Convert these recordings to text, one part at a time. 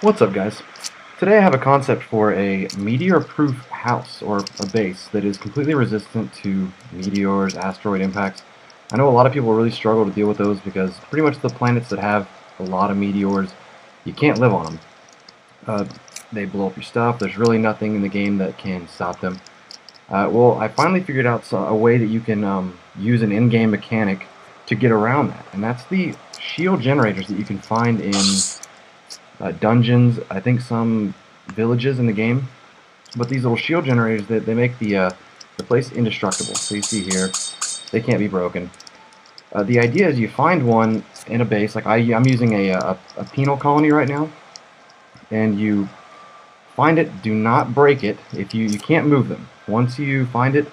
What's up, guys? Today I have a concept for a meteor-proof house, or a base, that is completely resistant to meteors, asteroid impacts. I know a lot of people really struggle to deal with those because pretty much the planets that have a lot of meteors, you can't live on them. Uh, they blow up your stuff. There's really nothing in the game that can stop them. Well, I finally figured out a way that you can use an in-game mechanic to get around that, and that's the shield generators that you can find in dungeons, I think some villages in the game. But these little shield generators, they make the place indestructible. So you see here, they can't be broken. The idea is you find one in a base, like I'm using a penal colony right now, and you find it, do not break it. If you can't move them. Once you find it,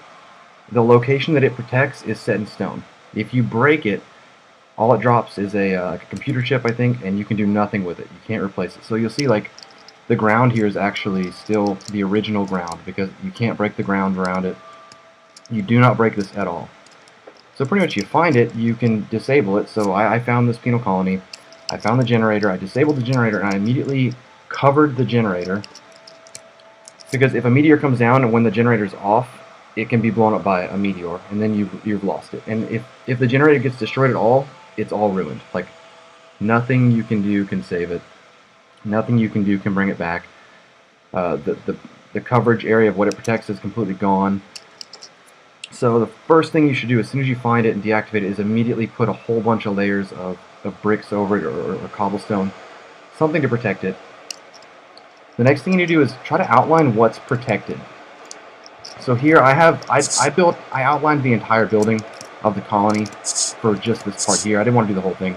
the location that it protects is set in stone. If you break it, all it drops is a computer chip, I think, and you can do nothing with it. You can't replace it. So you'll see, like, the ground here is actually still the original ground because you can't break the ground around it. You do not break this at all. So pretty much you find it, you can disable it. So I found this penal colony. I found the generator. I disabled the generator, and I immediately covered the generator. Because if a meteor comes down and when the generator's off, it can be blown up by a meteor, and then you've lost it. And if the generator gets destroyed at all, it's all ruined. Like, nothing you can do can save it. Nothing you can do can bring it back. The coverage area of what it protects is completely gone. So the first thing you should do as soon as you find it and deactivate it is immediately put a whole bunch of layers of bricks over it, or cobblestone, something to protect it. The next thing you need to do is try to outline what's protected. So here I outlined the entire building of the colony for just this part here. I didn't want to do the whole thing.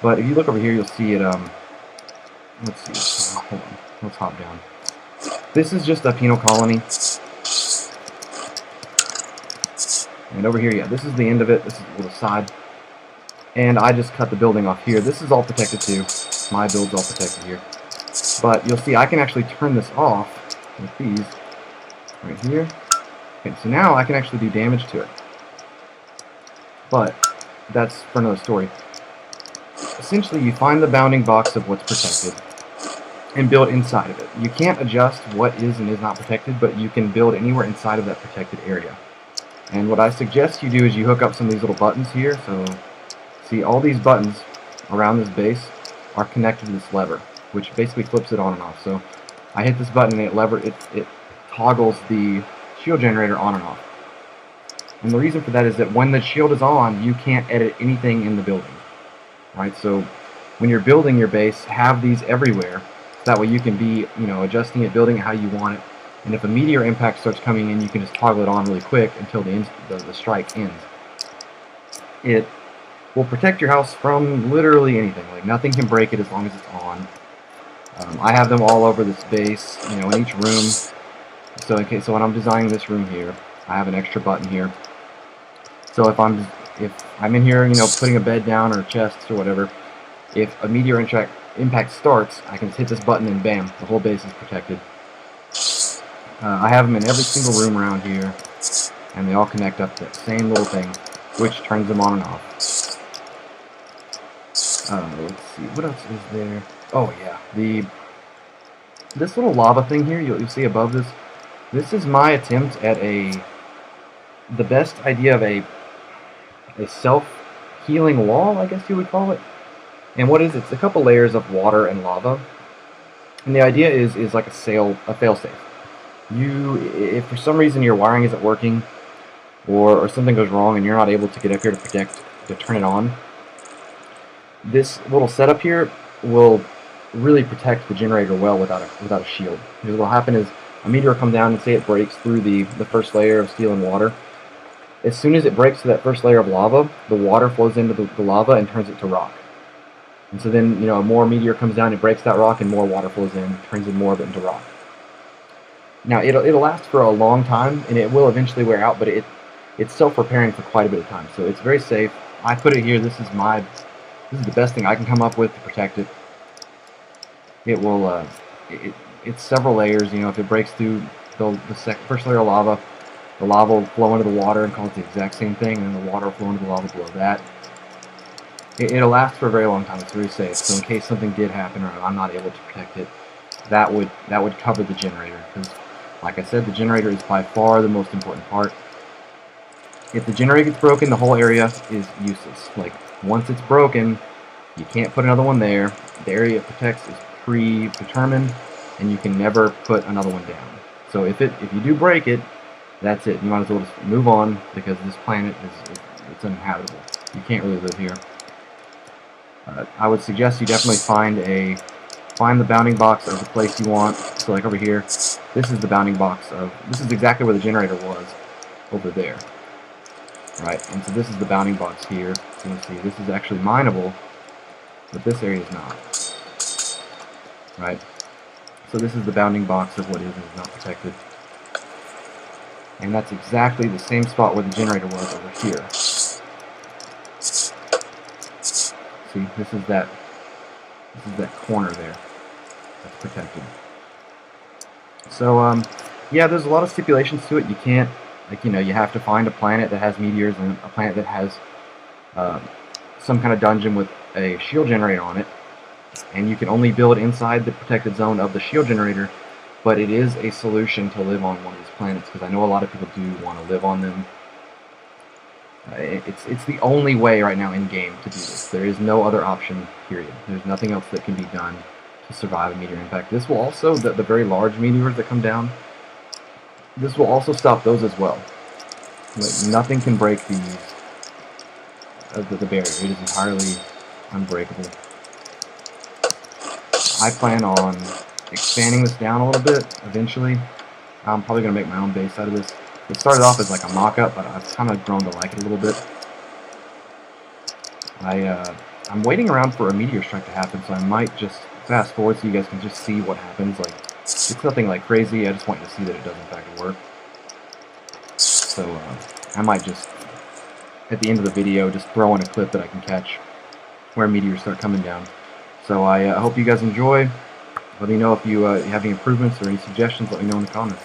But if you look over here, you'll see it, let's see, hold on, let's hop down. This is just a penal colony. And over here, yeah, this is the end of it. This is the little side. And I just cut the building off here. This is all protected too. My build's all protected here. But you'll see I can actually turn this off with these right here. Okay, so now I can actually do damage to it. But that's for another story. Essentially, you find the bounding box of what's protected and build inside of it. You can't adjust what is and is not protected, but you can build anywhere inside of that protected area. And what I suggest you do is you hook up some of these little buttons here. So, see, all these buttons around this base are connected to this lever, which basically flips it on and off. So I hit this button and it toggles the shield generator on and off. And the reason for that is that when the shield is on, you can't edit anything in the building. Right? So when you're building your base, have these everywhere. That way you can be, adjusting it, building it how you want it. And if a meteor impact starts coming in, you can just toggle it on really quick until the strike ends. It will protect your house from literally anything. Like, nothing can break it as long as it's on. I have them all over this base, in each room. So when I'm designing this room here, I have an extra button here. So if I'm in here, putting a bed down or a chest or whatever, if a meteor impact starts, I can just hit this button and bam, the whole base is protected. I have them in every single room around here, and they all connect up to that same little thing, which turns them on and off. Let's see, what else is there? Oh yeah, this little lava thing here, you'll see above this. This is my attempt at the best idea of a self-healing wall, I guess you would call it. And what is it? It's a couple layers of water and lava. And the idea is like a failsafe. If for some reason your wiring isn't working, or something goes wrong and you're not able to get up here to turn it on, this little setup here will really protect the generator well without a shield. Because what will happen is a meteor will come down and say it breaks through the first layer of steel and water. As soon as it breaks through that first layer of lava, the water flows into the lava and turns it to rock. And so then, more meteor comes down, it breaks that rock, and more water flows in, turns more of it into rock. Now, it'll last for a long time, and it will eventually wear out, but it's self-repairing for quite a bit of time. So it's very safe. I put it here. This is the best thing I can come up with to protect it. It will, it's several layers. If it breaks through the first layer of lava, the lava will flow into the water and cause the exact same thing, and then the water will flow into the lava below that. it'll last for a very long time. It's very safe. So in case something did happen or I'm not able to protect it, that would cover the generator. Because, like I said, the generator is by far the most important part. If the generator gets broken, the whole area is useless. Like, once it's broken, you can't put another one there. The area it protects is predetermined, and you can never put another one down. So if you do break it, that's it. You might as well just move on, because this planet it's uninhabitable. You can't really live here. I would suggest you definitely find the bounding box of the place you want. So like over here, this is the bounding box this is exactly where the generator was, over there. Right, and so this is the bounding box here. So you can see this is actually mineable, but this area is not. Right, so this is the bounding box of what is and is not protected. And that's exactly the same spot where the generator was over here. See, this is that corner there that's protected. So yeah, there's a lot of stipulations to it. You can't, like, you have to find a planet that has meteors and a planet that has some kind of dungeon with a shield generator on it, and you can only build inside the protected zone of the shield generator. But it is a solution to live on one of these planets, because I know a lot of people do want to live on them. It's the only way right now in game to do this. There is no other option, period. There's nothing else that can be done to survive a meteor impact. This will also, the very large meteors that come down, this will also stop those as well. Like, nothing can break the barrier. It is entirely unbreakable. I plan on expanding this down a little bit eventually. I'm probably going to make my own base out of this. It started off as like a mock-up, but I've kind of grown to like it a little bit. I'm waiting around for a meteor strike to happen, so I might just fast forward so you guys can just see what happens. Like, it's nothing like crazy. I just want you to see that it does in fact work. So I might just, at the end of the video, just throw in a clip that I can catch where meteors start coming down. So I hope you guys enjoy. Let me know if you have any improvements or any suggestions. Let me know in the comments.